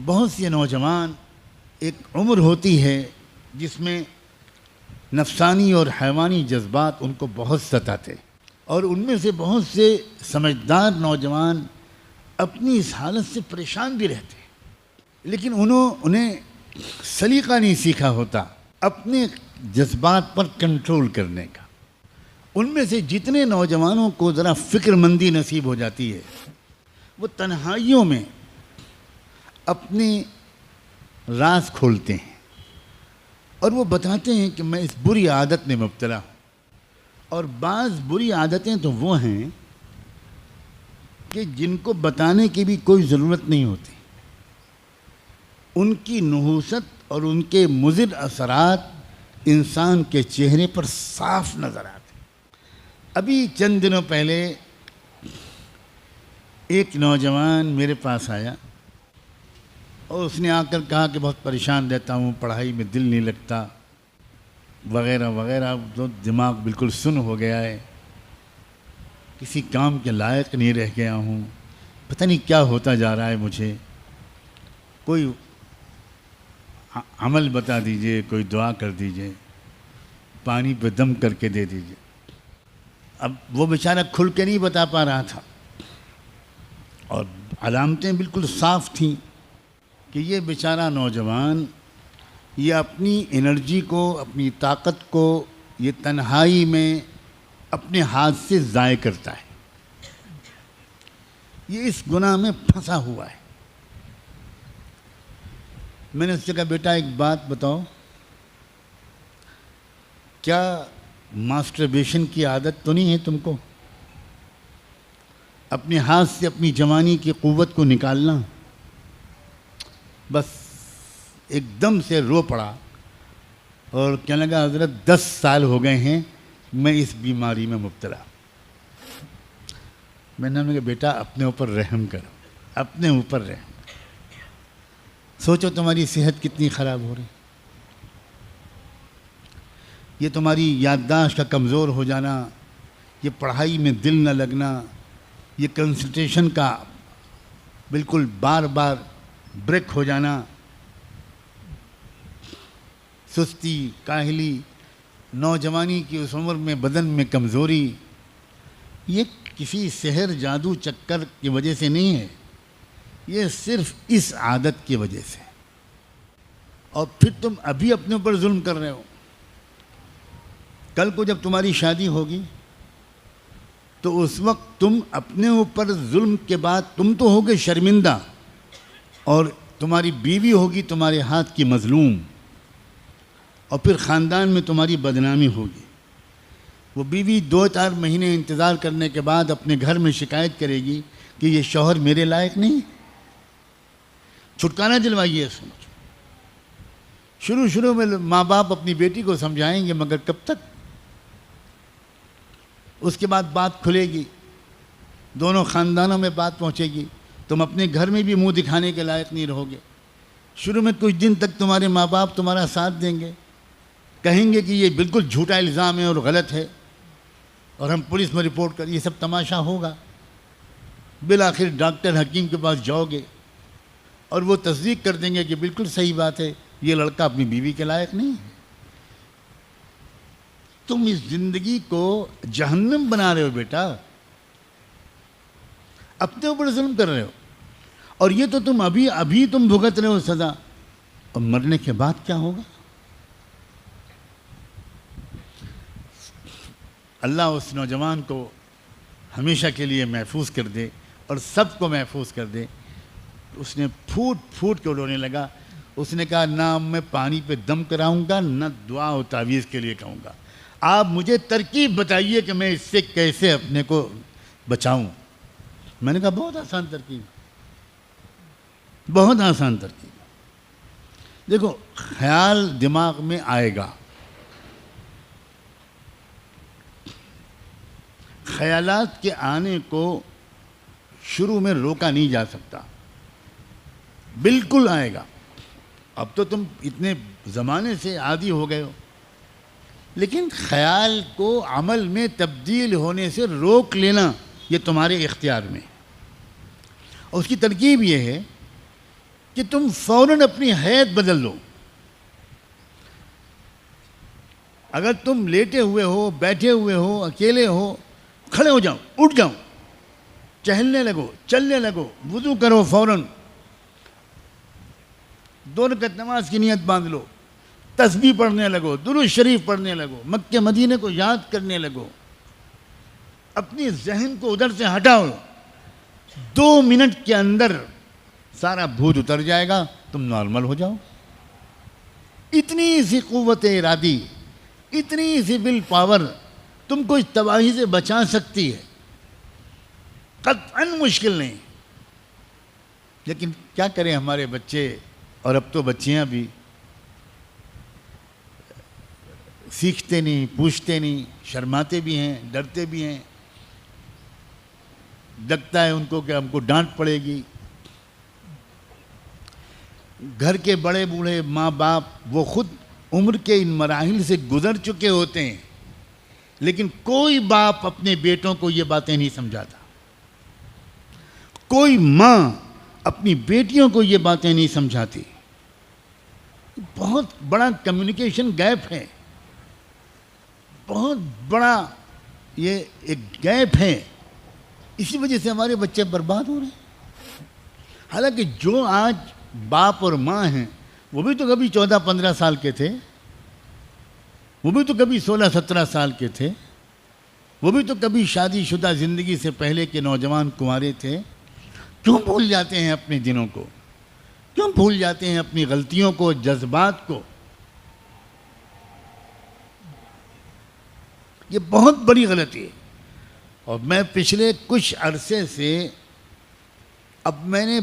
بہت سے نوجوان ایک عمر ہوتی ہے جس میں نفسانی اور حیوانی جذبات ان کو بہت ستاتے، اور ان میں سے بہت سے سمجھدار نوجوان اپنی اس حالت سے پریشان بھی رہتے، لیکن انہیں سلیقہ نہیں سیکھا ہوتا اپنے جذبات پر کنٹرول کرنے کا۔ ان میں سے جتنے نوجوانوں کو ذرا فکر مندی نصیب ہو جاتی ہے، وہ تنہائیوں میں اپنے راز کھولتے ہیں اور وہ بتاتے ہیں کہ میں اس بری عادت میں مبتلا ہوں۔ اور بعض بری عادتیں تو وہ ہیں کہ جن کو بتانے کی بھی کوئی ضرورت نہیں ہوتی، ان کی نحوست اور ان کے مضر اثرات انسان کے چہرے پر صاف نظر آتے۔ ابھی چند دنوں پہلے ایک نوجوان میرے پاس آیا اور اس نے آ کر کہا کہ بہت پریشان رہتا ہوں، پڑھائی میں دل نہیں لگتا وغیرہ وغیرہ، تو دماغ بالکل سن ہو گیا ہے، کسی کام کے لائق نہیں رہ گیا ہوں، پتہ نہیں کیا ہوتا جا رہا ہے، مجھے کوئی عمل بتا دیجئے، کوئی دعا کر دیجئے، پانی پہ دم کر کے دے دیجئے۔ اب وہ بیچارہ کھل کے نہیں بتا پا رہا تھا، اور علامتیں بالکل صاف تھیں کہ یہ بیچارہ نوجوان یہ اپنی انرجی کو، اپنی طاقت کو یہ تنہائی میں اپنے ہاتھ سے ضائع کرتا ہے، یہ اس گناہ میں پھنسا ہوا ہے۔ میں نے اس سے کہا بیٹا ایک بات بتاؤ، کیا ماسٹربیشن کی عادت تو نہیں ہے تم کو؟ اپنے ہاتھ سے اپنی جوانی کی قوت کو نکالنا؟ بس ایک دم سے رو پڑا اور کہنے لگا حضرت 10 سال ہو گئے ہیں میں اس بیماری میں مبتلا۔ میں نے کہا بیٹا اپنے اوپر رحم کرو، اپنے اوپر رحم۔ سوچو تمہاری صحت کتنی خراب ہو رہی، یہ تمہاری یادداشت کا کمزور ہو جانا، یہ پڑھائی میں دل نہ لگنا، یہ کنسنٹریشن کا بالکل بار بار بریک ہو جانا، سستی، کاہلی، نوجوانی کی اس عمر میں بدن میں کمزوری، یہ کسی سحر جادو چکر کی وجہ سے نہیں ہے، یہ صرف اس عادت کی وجہ سے۔ اور پھر تم ابھی اپنے اوپر ظلم کر رہے ہو، کل کو جب تمہاری شادی ہوگی تو اس وقت تم اپنے اوپر ظلم کے بعد تم تو ہوگے شرمندہ، اور تمہاری بیوی ہوگی تمہارے ہاتھ کی مظلوم، اور پھر خاندان میں تمہاری بدنامی ہوگی۔ وہ بیوی 2-4 مہینے انتظار کرنے کے بعد اپنے گھر میں شکایت کرے گی کہ یہ شوہر میرے لائق نہیں۔ چھٹکارا دلوائیے اس میں۔ شروع میں ماں باپ اپنی بیٹی کو سمجھائیں گے، مگر کب تک؟ اس کے بعد بات کھلے گی، دونوں خاندانوں میں بات پہنچے گی، تم اپنے گھر میں بھی منہ دکھانے کے لائق نہیں رہو گے۔ شروع میں کچھ دن تک تمہارے ماں باپ تمہارا ساتھ دیں گے، کہیں گے کہ یہ بالکل جھوٹا الزام ہے اور غلط ہے، اور ہم پولیس میں رپورٹ کر، یہ سب تماشا ہوگا۔ بالآخر ڈاکٹر حکیم کے پاس جاؤ گے اور وہ تصدیق کر دیں گے کہ بالکل صحیح بات ہے، یہ لڑکا اپنی بیوی کے لائق نہیں ہے۔ تم اس زندگی کو جہنم بنا رہے ہو بیٹا، اپنے اوپر ظلم کر رہے ہو، اور یہ تو تم ابھی تم بھگت رہے ہو سزا، اور مرنے کے بعد کیا ہوگا؟ اللہ اس نوجوان کو ہمیشہ کے لیے محفوظ کر دے اور سب کو محفوظ کر دے۔ اس نے پھوٹ کے رونے لگا۔ اس نے کہا نہ میں پانی پہ دم کراؤں گا، نہ دعا و تعویذ کے لیے کہوں گا، آپ مجھے ترکیب بتائیے کہ میں اس سے کیسے اپنے کو بچاؤں۔ میں نے کہا بہت آسان ترکیب، بہت آسان ترکیب۔ دیکھو، خیال دماغ میں آئے گا، خیالات کے آنے کو شروع میں روکا نہیں جا سکتا، بالکل آئے گا۔ اب تو تم اتنے زمانے سے عادی ہو گئے ہو، لیکن خیال کو عمل میں تبدیل ہونے سے روک لینا یہ تمہارے اختیار میں ہے۔ اور اس کی ترکیب یہ ہے کہ تم فوراً اپنی حیت بدل دو. اگر تم لیٹے ہوئے ہو، بیٹھے ہوئے ہو، اکیلے ہو، کھڑے ہو جاؤ، اٹھ جاؤ، چہلنے لگو، چلنے لگو، وضو کرو فوراً، 2 رکعت نماز کی نیت باندھ لو، تسبیح پڑھنے لگو، درود شریف پڑھنے لگو، مکہ مدینے کو یاد کرنے لگو، اپنی ذہن کو ادھر سے ہٹاؤ. 2 منٹ کے اندر سارا بھوت اتر جائے گا، تم نارمل ہو جاؤ. اتنی سی قوت ارادی، اتنی سی ول پاور تم کو اس تباہی سے بچا سکتی ہے. قطعاً مشکل نہیں. لیکن کیا کریں ہمارے بچے، اور اب تو بچیاں بھی سیکھتے نہیں، پوچھتے نہیں، شرماتے بھی ہیں، ڈرتے بھی ہیں. لگتا ہے ان کو کہ ہم کو ڈانٹ پڑے گی. گھر کے بڑے بوڑھے ماں باپ وہ خود عمر کے ان مراحل سے گزر چکے ہوتے ہیں، لیکن کوئی باپ اپنے بیٹوں کو یہ باتیں نہیں سمجھاتا. کوئی ماں اپنی بیٹیوں کو یہ باتیں نہیں سمجھاتی. بہت بڑا کمیونیکیشن گیپ ہے، بہت بڑا یہ ایک گیپ ہے. اسی وجہ سے ہمارے بچے برباد ہو رہے ہیں. حالانکہ جو آج باپ اور ماں ہیں وہ بھی تو کبھی 14-15 سال کے تھے، وہ بھی تو کبھی 16-17 سال کے تھے، وہ بھی تو کبھی شادی شدہ زندگی سے پہلے کے نوجوان کنوارے تھے. کیوں بھول جاتے ہیں اپنے دنوں کو؟ کیوں بھول جاتے ہیں اپنی غلطیوں کو، جذبات کو؟ یہ بہت بڑی غلطی ہے. اور میں پچھلے کچھ عرصے سے اب میں نے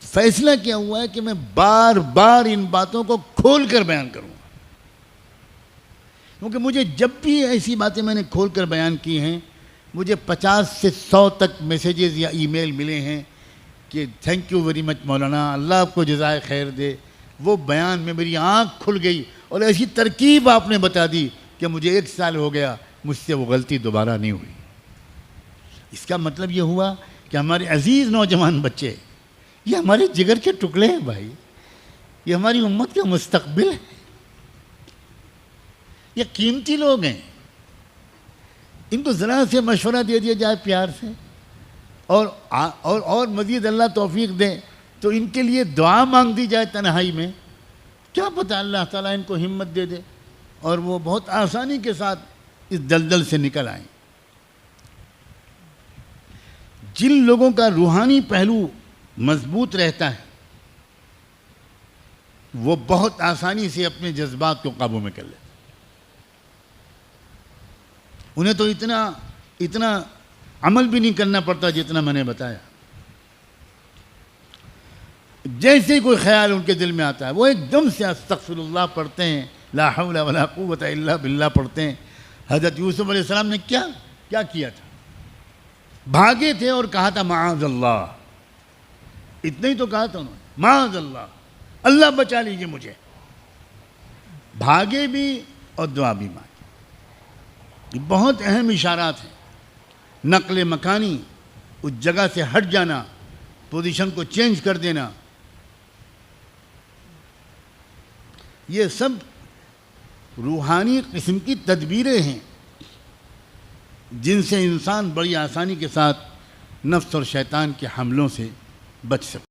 فیصلہ کیا ہوا ہے کہ میں بار بار ان باتوں کو کھول کر بیان کروں گا. کیونکہ مجھے جب بھی ایسی باتیں میں نے کھول کر بیان کی ہیں، مجھے 50 سے 100 تک میسیجز یا ای میل ملے ہیں کہ تھینک یو ویری مچ مولانا، اللہ آپ کو جزائے خیر دے. وہ بیان میں میری آنکھ کھل گئی اور ایسی ترکیب آپ نے بتا دی کہ مجھے 1 سال ہو گیا، مجھ سے وہ غلطی دوبارہ نہیں ہوئی. اس کا مطلب یہ ہوا کہ ہمارے عزیز نوجوان بچے یہ ہمارے جگر کے ٹکڑے ہیں بھائی، یہ ہماری امت کا مستقبل ہے، یہ قیمتی لوگ ہیں. ان کو ذرا سے مشورہ دے دیا جائے پیار سے، اور مزید اللہ توفیق دے تو ان کے لیے دعا مانگ دی جائے تنہائی میں. کیا پتہ اللہ تعالیٰ ان کو ہمت دے دے اور وہ بہت آسانی کے ساتھ اس دلدل سے نکل آئیں. جن لوگوں کا روحانی پہلو مضبوط رہتا ہے وہ بہت آسانی سے اپنے جذبات کو قابو میں کر لیتے. انہیں تو اتنا عمل بھی نہیں کرنا پڑتا جتنا میں نے بتایا. جیسے کوئی خیال ان کے دل میں آتا ہے وہ ایک دم سے استغفر اللہ پڑھتے ہیں، لا حول ولا قوت الا باللہ پڑھتے ہیں. حضرت یوسف علیہ السلام نے کیا کیا تھا؟ بھاگے تھے اور کہا تھا معاذ اللہ. اتنا ہی تو کہا تھا انہوں نے، معاذ اللہ، اللہ بچا لیجیے مجھے. بھاگے بھی اور دعا بھی مانگی. یہ بہت اہم اشارات ہیں. نقل مکانی، اس جگہ سے ہٹ جانا، پوزیشن کو چینج کر دینا، یہ سب روحانی قسم کی تدبیریں ہیں جن سے انسان بڑی آسانی کے ساتھ نفس اور شیطان کے حملوں سے بچ سکتا ہے.